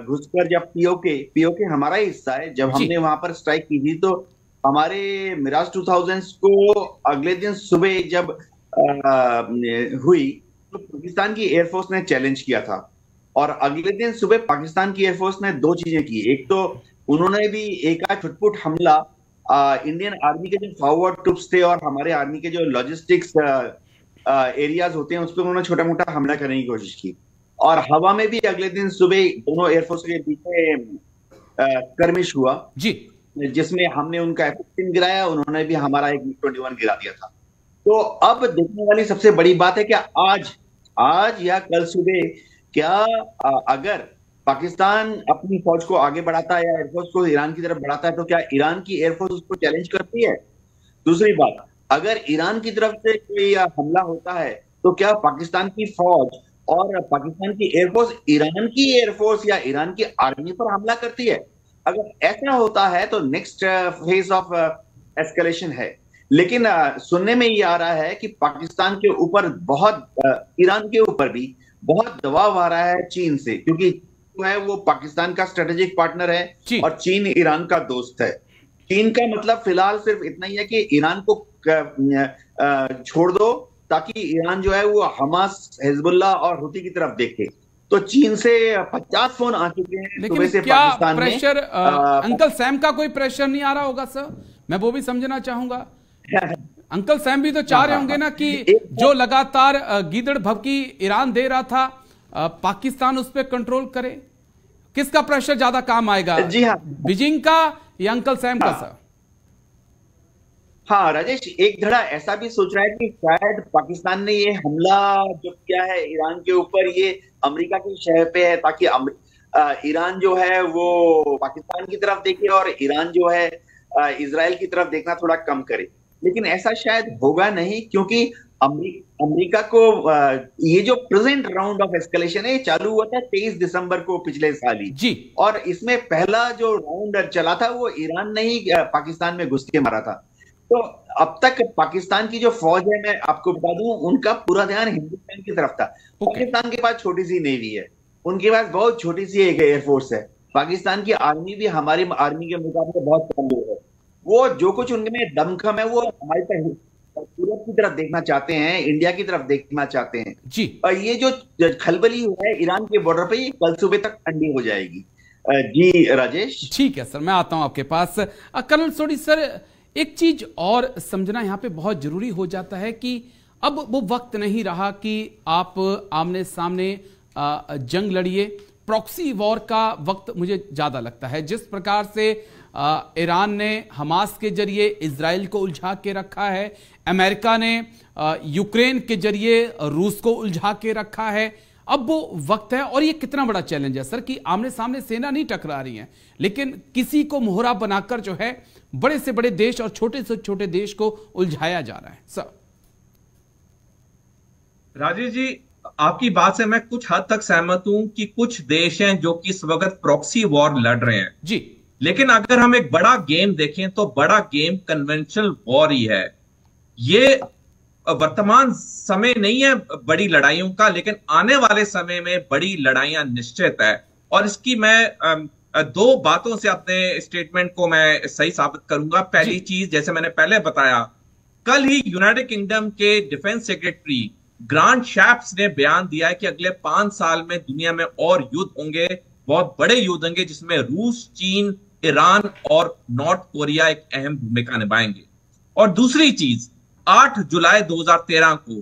घुसकर, जब पीओके हमारा ही हिस्सा है, जब हमने वहां पर स्ट्राइक की थी, तो हमारे मिराज 2000 को अगले दिन सुबह जब हुई तो पाकिस्तान की एयरफोर्स ने चैलेंज किया था। और अगले दिन सुबह पाकिस्तान की एयरफोर्स ने दो चीजें की। एक तो उन्होंने भी एक छुटपुट हमला इंडियन आर्मी के जो फॉरवर्ड ट्रूप्स थे और हमारे आर्मी के जो लॉजिस्टिक्स एरियाज होते हैं उस पर उन्होंने छोटा मोटा हमला करने की कोशिश की। और हवा में भी अगले दिन सुबह दोनों एयरफोर्स के बीच skirmish हुआ जी, जिसमें हमने उनका F-15 गिराया, उन्होंने भी हमारा एक MiG-21 गिरा दिया था। तो अब देखने वाली सबसे बड़ी बात है कि आज या कल सुबह क्या अगर पाकिस्तान अपनी फौज को आगे बढ़ाता है या एयरफोर्स को ईरान की तरफ बढ़ाता है, तो क्या ईरान की एयरफोर्स उसको चैलेंज करती है? दूसरी बात, अगर ईरान की तरफ से कोई हमला होता है तो क्या पाकिस्तान की फौज और पाकिस्तान की एयरफोर्स ईरान की एयरफोर्स या ईरान की आर्मी पर हमला करती है? अगर ऐसा होता है तो नेक्स्ट फेज ऑफ एस्केलेशन है। लेकिन सुनने में ये आ रहा है कि पाकिस्तान के ऊपर बहुत, ईरान के ऊपर भी बहुत दबाव आ रहा है चीन से, क्योंकि जो है वो पाकिस्तान का स्ट्रेटेजिक पार्टनर है और चीन ईरान का दोस्त है। चीन का मतलब फिलहाल सिर्फ इतना ही है कि ईरान को छोड़ दो ताकि ईरान जो है वो हमास, हिजबुल्लाह और हुती की तरफ देखे। तो चीन से 50 फोन आ चुके हैं। लेकिन से क्या पाकिस्तान प्रेशर अंकल सैम का कोई प्रेशर नहीं आ रहा होगा सर? मैं वो भी समझना चाहूंगा। अंकल सैम भी तो चाह रहे होंगे ना कि जो लगातार गीदड़ भभकी ईरान दे रहा था, पाकिस्तान उस पर कंट्रोल करे। किसका प्रेशर ज्यादा काम आएगा? जी हाँ, बीजिंग का या अंकल सैम का सर? हाँ राजेश, एक धड़ा ऐसा भी सोच रहा है कि शायद पाकिस्तान ने ये हमला जो किया है ईरान के ऊपर, ये अमेरिका के शहर पे है, ताकि ईरान जो है वो पाकिस्तान की तरफ देखे और ईरान जो है इजराइल की तरफ देखना थोड़ा कम करे। लेकिन ऐसा शायद होगा नहीं, क्योंकि अमेरिका को ये जो प्रेजेंट राउंड ऑफ एस्केलेशन है चालू हुआ था 23 दिसंबर को पिछले साल ही जी, और इसमें पहला जो राउंड चला था वो ईरान ने ही पाकिस्तान में घुस के मारा था। तो अब तक पाकिस्तान की जो फौज है, मैं आपको बता दूं, उनका पूरा ध्यान हिंदुस्तान की तरफ था। पाकिस्तान के पास छोटी सी नेवी है, उनके पास बहुत छोटी सी एक एयरफोर्स है। पाकिस्तान की आर्मी भी हमारी आर्मी के मुकाबले बहुत कमजोर है। वो जो कुछ उनमें दमखम है वो हमारी तरफ सूरत की तरफ देखना चाहते हैं, इंडिया की तरफ देखना चाहते हैं जी। और ये जो खलबली हुआ है ईरान के बॉर्डर पे, ये कल सुबह तक ठंडी हो जाएगी। जी राजेश, ठीक है सर, मैं आता हूं आपके पास। कर्नल सोडी सर, एक चीज और समझना यहां पे बहुत जरूरी हो जाता है कि अब वो वक्त नहीं रहा कि आप आमने सामने जंग लड़िए। प्रॉक्सी वॉर का वक्त मुझे ज्यादा लगता है। जिस प्रकार से ईरान ने हमास के जरिए इजराइल को उलझा के रखा है, अमेरिका ने यूक्रेन के जरिए रूस को उलझा के रखा है, अब वो वक्त है। और ये कितना बड़ा चैलेंज है सर कि आमने सामने सेना नहीं टकरा रही है, लेकिन किसी को मोहरा बनाकर जो है बड़े से बड़े देश और छोटे से छोटे देश को उलझाया जा रहा है सर। राजेश जी, आपकी बात से मैं कुछ हद तक सहमत हूं कि कुछ देश हैं जो कि इस वक्त प्रॉक्सी वॉर लड़ रहे हैं जी। लेकिन अगर हम एक बड़ा गेम देखें तो बड़ा गेम कन्वेंशनल वॉर ही है। ये वर्तमान समय नहीं है बड़ी लड़ाइयों का, लेकिन आने वाले समय में बड़ी लड़ाइयां निश्चित है। और इसकी मैं दो बातों से अपने स्टेटमेंट को मैं सही साबित करूंगा। पहली चीज, जैसे मैंने पहले बताया, कल ही यूनाइटेड किंगडम के डिफेंस सेक्रेटरी ग्रांट शैप्स ने बयान दिया है कि अगले 5 साल में दुनिया में और युद्ध होंगे, बहुत बड़े युद्ध होंगे, जिसमें रूस, चीन, ईरान और नॉर्थ कोरिया एक अहम भूमिका निभाएंगे। और दूसरी चीज, 8 जुलाई 2013 को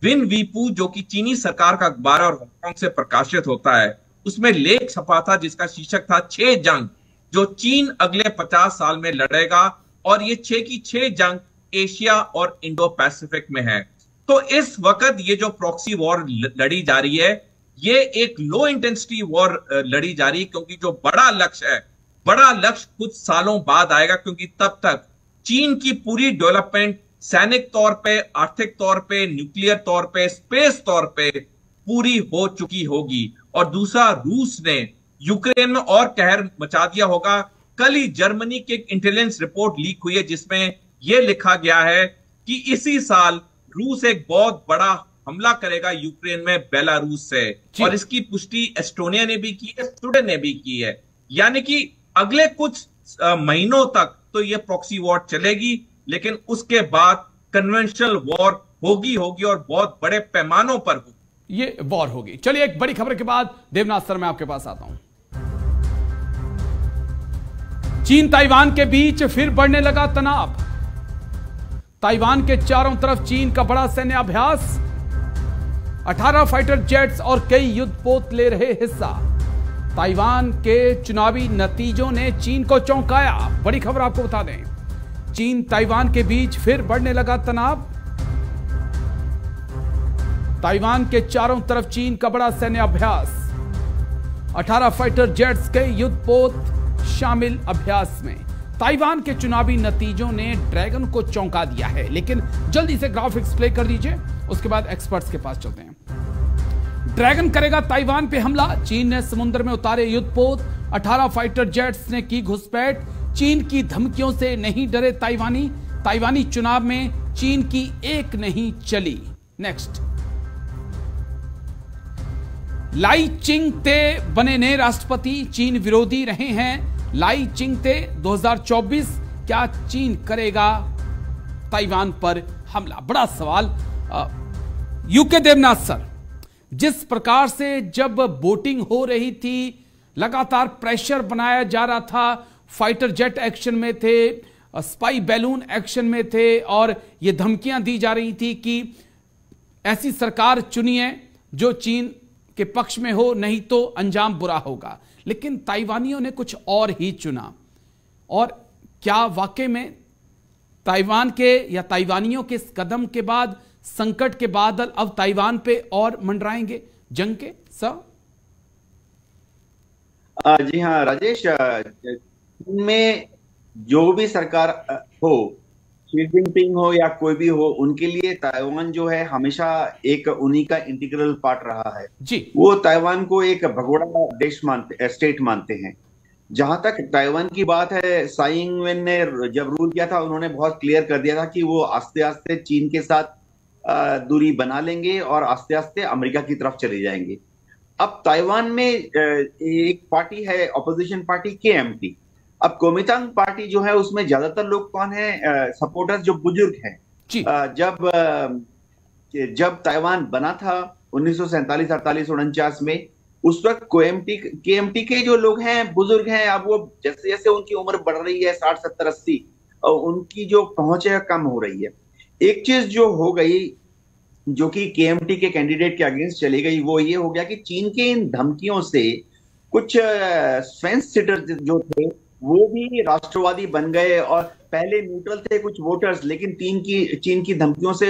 विन वीपू, जो कि चीनी सरकार का अखबार और हांगकांग से प्रकाशित होता है, उसमें लेख छपा था जिसका शीर्षक था 6 जंग जो चीन अगले 50 साल में लड़ेगा। और ये 6 की 6 जंग एशिया और इंडो पैसिफिक में है। तो इस वक्त ये जो प्रॉक्सी वॉर लड़ी जा रही है, ये एक लो इंटेंसिटी वॉर लड़ी जा रही है, क्योंकि जो बड़ा लक्ष्य है, बड़ा लक्ष्य कुछ सालों बाद आएगा, क्योंकि तब तक चीन की पूरी डेवलपमेंट सैनिक तौर पे, आर्थिक तौर पे, न्यूक्लियर तौर पे, स्पेस तौर पे पूरी हो चुकी होगी। और दूसरा, रूस ने यूक्रेन में और कहर मचा दिया होगा। कल ही जर्मनी की एक इंटेलिजेंस रिपोर्ट लीक हुई है जिसमें यह लिखा गया है कि इसी साल रूस एक बहुत बड़ा हमला करेगा यूक्रेन में बेलारूस से। और इसकी पुष्टि एस्टोनिया ने भी की है, स्वीडन ने भी की है। यानी कि अगले कुछ महीनों तक तो यह प्रॉक्सी वॉर चलेगी, लेकिन उसके बाद कन्वेंशनल वॉर होगी और बहुत बड़े पैमानों पर होगी। ये वॉर होगी। चलिए, एक बड़ी खबर के बाद देवनाथ सर मैं आपके पास आता हूं। चीन ताइवान के बीच फिर बढ़ने लगा तनाव। ताइवान के चारों तरफ चीन का बड़ा सैन्य अभ्यास, 18 फाइटर जेट्स और कई युद्धपोत ले रहे हिस्सा। ताइवान के चुनावी नतीजों ने चीन को चौंकाया। बड़ी खबर आपको बता दें, चीन ताइवान के बीच फिर बढ़ने लगा तनाव। ताइवान के चारों तरफ चीन का बड़ा सैन्य अभ्यास, 18 फाइटर जेट्स के युद्धपोत शामिल अभ्यास में। ताइवान के चुनावी नतीजों ने ड्रैगन को चौंका दिया है। लेकिन जल्दी से ग्राफिक्स प्ले कर दीजिए, उसके बाद एक्सपर्ट्स के पास चलते हैं। ड्रैगन करेगा ताइवान पे हमला, चीन ने समुद्र में उतारे युद्धपोत, 18 फाइटर जेट्स ने की घुसपैठ। चीन की धमकियों से नहीं डरे ताइवानी चुनाव में चीन की एक नहीं चली। नेक्स्ट, लाई चिंगते बने नए राष्ट्रपति, चीन विरोधी रहे हैं लाई चिंगते। 2024 क्या चीन करेगा ताइवान पर हमला? बड़ा सवाल। यूके देवनाथ सर, जिस प्रकार से जब वोटिंग हो रही थी, लगातार प्रेशर बनाया जा रहा था, फाइटर जेट एक्शन में थे, स्पाई बैलून एक्शन में थे, और ये धमकियां दी जा रही थी कि ऐसी सरकार चुनिए जो चीन के पक्ष में हो, नहीं तो अंजाम बुरा होगा। लेकिन ताइवानियों ने कुछ और ही चुना। और क्या वाकई में ताइवान के या ताइवानियों के इस कदम के बाद संकट के बादल अब ताइवान पे और मंडराएंगे जंग के? सर जी हाँ राजेश, में जो भी सरकार हो, शी जिनपिंग हो या कोई भी हो, उनके लिए ताइवान जो है हमेशा एक उन्हीं का इंटीग्रल पार्ट रहा है जी। वो ताइवान को एक भगोड़ा देश स्टेट मानते हैं। जहां तक ताइवान की बात है, साई इंग-वेन ने जब रूल किया था, उन्होंने बहुत क्लियर कर दिया था कि वो आस्ते आस्ते चीन के साथ दूरी बना लेंगे और आस्ते आस्ते अमेरिका की तरफ चले जाएंगे। अब ताइवान में एक पार्टी है, अपोजिशन पार्टी KMT। अब कोमितांग पार्टी जो है उसमें ज्यादातर लोग कौन है, सपोर्टर्स जो बुजुर्ग हैं। जब ताइवान बना था 1947, 48, 49 में, उस वक्त KMT के जो लोग हैं, बुजुर्ग हैं, अब वो जैसे जैसे उनकी उम्र बढ़ रही है, 60, 70, 80, और उनकी जो पहुंच है कम हो रही है। एक चीज जो हो गई, जो कि KMT के कैंडिडेट के अगेंस्ट चली गई, वो ये हो गया कि चीन के इन धमकियों से कुछ फेंस सिटर जो थे वो भी राष्ट्रवादी बन गए, और पहले न्यूट्रल थे कुछ वोटर्स, लेकिन चीन की धमकियों से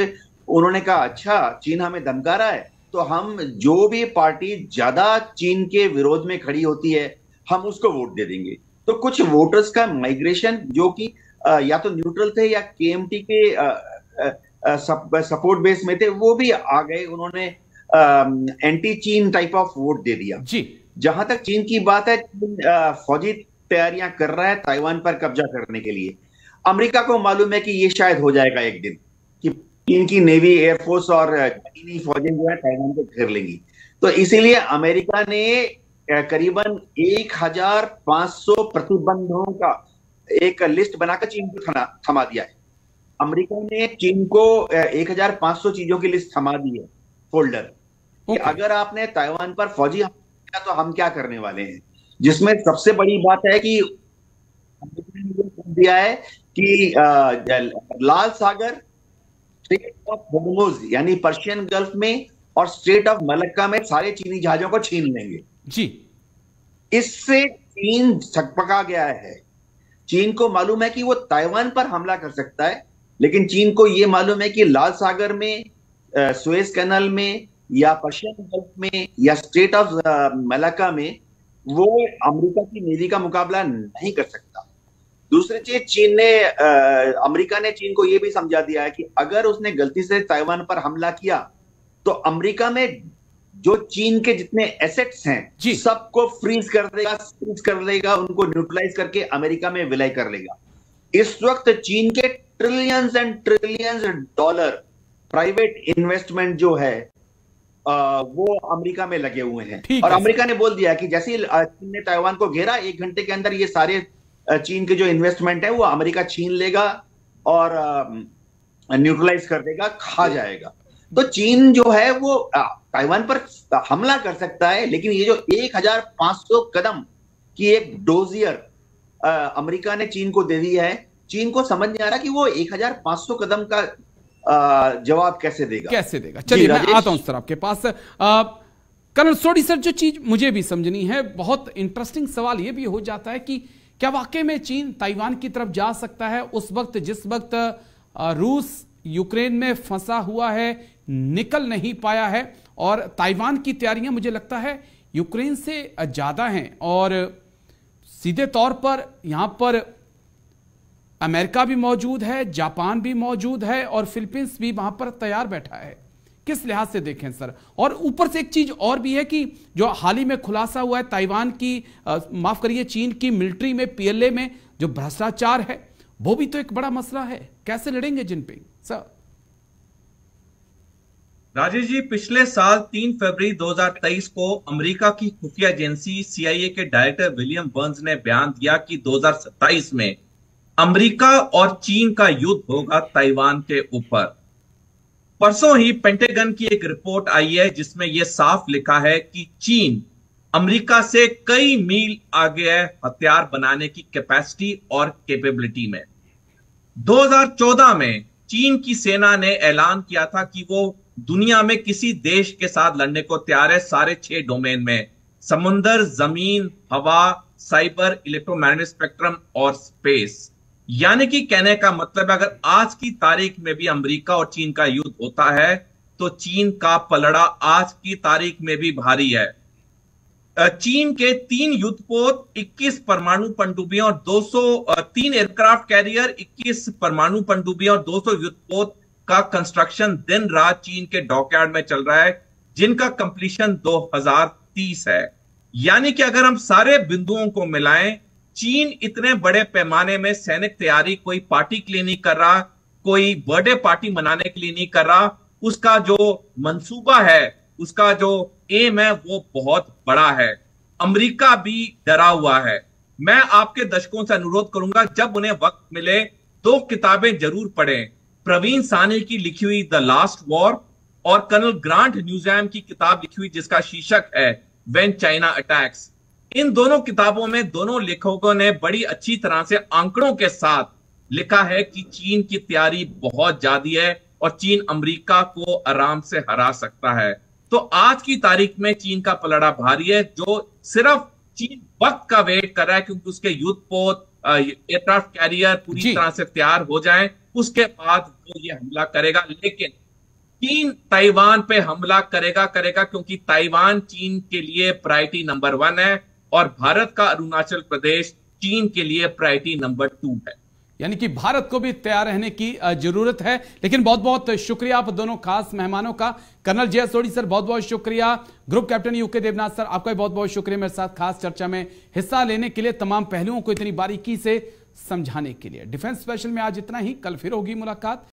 उन्होंने कहा, अच्छा चीन हमें धमका रहा है तो हम जो भी पार्टी ज्यादा चीन के विरोध में खड़ी होती है हम उसको वोट दे देंगे। तो कुछ वोटर्स का माइग्रेशन जो कि या तो न्यूट्रल थे या KMT के सपोर्ट बेस में थे, वो भी आ गए, उन्होंने एंटी चीन टाइप ऑफ वोट दे दिया जी। जहां तक चीन की बात है, चीन फौजी तैयारियां कर रहा है ताइवान पर कब्जा करने के लिए। अमेरिका को मालूम है कि ये शायद हो जाएगा एक दिन, कि चीन की नेवी, एयरफोर्स और चीनी फौजें जो है ताइवान को घेर लेंगी। तो इसीलिए अमेरिका ने करीबन 1500 प्रतिबंधों का एक लिस्ट बनाकर चीन को थमा दिया है। अमेरिका ने चीन को 1500 चीजों की लिस्ट थमा दी है, फोल्डर, कि अगर आपने ताइवान पर फौजी हमला किया तो हम क्या करने वाले हैं। जिसमें सबसे बड़ी बात है कि अमेरिका ने ये कह दिया है कि लाल सागर, स्ट्रेट ऑफ हॉर्मुज यानी पर्शियन गल्फ में और स्ट्रेट ऑफ मलक्का में सारे चीनी जहाजों को छीन लेंगे जी। इससे चीन छकपका गया है। चीन को मालूम है कि वो ताइवान पर हमला कर सकता है, लेकिन चीन को यह मालूम है कि लाल सागर में, सुएज कैनाल में या पर्शियन गल्फ में या स्ट्रेट ऑफ मलक्का में वो अमेरिका की नेवी का मुकाबला नहीं कर सकता। दूसरी चीज, चीन ने अमेरिका ने चीन को यह भी समझा दिया है कि अगर उसने गलती से ताइवान पर हमला किया तो अमेरिका में जो चीन के जितने एसेट्स हैं सबको फ्रीज कर देगा, उनको न्यूट्रलाइज करके अमेरिका में विलय कर लेगा। इस वक्त चीन के trillions and trillions dollar private investment जो है वो अमेरिका में लगे हुए हैं। और अमेरिका ने बोल दिया कि जैसे ही चीन ने ताइवान को घेरा, 1 घंटे के अंदर ये सारे चीन के जो इन्वेस्टमेंट है वो अमेरिका छीन लेगा और न्यूट्रलाइज कर देगा, खा जाएगा। तो चीन जो है वो ताइवान पर हमला कर सकता है, लेकिन ये जो 1500 कदम की एक डोजियर अमेरिका ने चीन को दे दी है, चीन को समझ नहीं आ रहा कि वो 1500 कदम का जवाब कैसे देगा। चलिए मैं आता हूं सर आपके पास। कर्नल सोडी सर, जो चीज मुझे भी समझनी है, बहुत इंटरेस्टिंग सवाल ये भी हो जाता है कि क्या वाकई में चीन ताइवान की तरफ जा सकता है उस वक्त जिस वक्त रूस यूक्रेन में फंसा हुआ है, निकल नहीं पाया है, और ताइवान की तैयारियां मुझे लगता है यूक्रेन से ज्यादा हैं, और सीधे तौर पर यहां पर अमेरिका भी मौजूद है, जापान भी मौजूद है और फिलीपींस भी वहां पर तैयार बैठा है। किस लिहाज से देखें सर? और ऊपर से एक चीज और भी है कि जो हाल ही में खुलासा हुआ है ताइवान की, माफ करिए, चीन की मिलिट्री में, पीएलए में जो भ्रष्टाचार है, वो भी तो एक बड़ा मसला है। कैसे लड़ेंगे जिनपिंग सर? राजेश जी, पिछले साल 3 फरवरी 2023 को अमेरिका की खुफिया एजेंसी CIA के डायरेक्टर विलियम बर्न्स ने बयान दिया कि 2027 में अमेरिका और चीन का युद्ध होगा ताइवान के ऊपर। परसों ही पेंटागन की एक रिपोर्ट आई है जिसमें यह साफ लिखा है कि चीन अमेरिका से कई मील आगे है हथियार बनाने की कैपेसिटी और कैपेबिलिटी में। 2014 में चीन की सेना ने ऐलान किया था कि वो दुनिया में किसी देश के साथ लड़ने को तैयार है, सारे 6 डोमेन में, समुद्र, जमीन, हवा, साइबर, इलेक्ट्रोमैग्नेटिक स्पेक्ट्रम और स्पेस। यानी कि कहने का मतलब है, अगर आज की तारीख में भी अमेरिका और चीन का युद्ध होता है तो चीन का पलड़ा आज की तारीख में भी भारी है। चीन के 3 युद्धपोत, 21 परमाणु पनडुब्बियां और 3 एयरक्राफ्ट कैरियर, 21 परमाणु पनडुब्बियां और 200 युद्धपोत का कंस्ट्रक्शन दिन रात चीन के डॉकयार्ड में चल रहा है, जिनका कंप्लीशन 2030 है। यानी कि अगर हम सारे बिंदुओं को मिलाएं, चीन इतने बड़े पैमाने में सैनिक तैयारी कोई पार्टी के लिए नहीं कर रहा, कोई बर्थडे पार्टी मनाने के लिए नहीं कर रहा। उसका जो मंसूबा है, उसका जो एम है, वो बहुत बड़ा है। अमेरिका भी डरा हुआ है। मैं आपके दर्शकों से अनुरोध करूंगा, जब उन्हें वक्त मिले 2 किताबें जरूर पढ़ें। प्रवीण सानी की लिखी हुई द लास्ट वॉर और कर्नल ग्रांट न्यूजैम की किताब लिखी हुई जिसका शीर्षक है व्हेन चाइना अटैक्स। इन दोनों किताबों में दोनों लेखकों ने बड़ी अच्छी तरह से आंकड़ों के साथ लिखा है कि चीन की तैयारी बहुत ज्यादा है और चीन अमेरिका को आराम से हरा सकता है। तो आज की तारीख में चीन का पलड़ा भारी है, जो सिर्फ चीन वक्त का वेट कर रहा है क्योंकि उसके युद्धपोत, एयरक्राफ्ट कैरियर पूरी तरह से तैयार हो जाएं, उसके बाद वो ये हमला करेगा। लेकिन चीन ताइवान पे हमला करेगा क्योंकि ताइवान चीन के लिए प्रायोरिटी नंबर 1 है और भारत का अरुणाचल प्रदेश चीन के लिए प्रायोरिटी नंबर 2 है। यानी कि भारत को भी तैयार रहने की जरूरत है। लेकिन बहुत बहुत शुक्रिया आप दोनों खास मेहमानों का। Colonel J S Sodhi sir बहुत बहुत शुक्रिया। Group captain UK Devnath sir आपका भी बहुत बहुत शुक्रिया मेरे साथ खास चर्चा में हिस्सा लेने के लिए, तमाम पहलुओं को इतनी बारीकी से समझाने के लिए। डिफेंस स्पेशल में आज इतना ही, कल फिर होगी मुलाकात।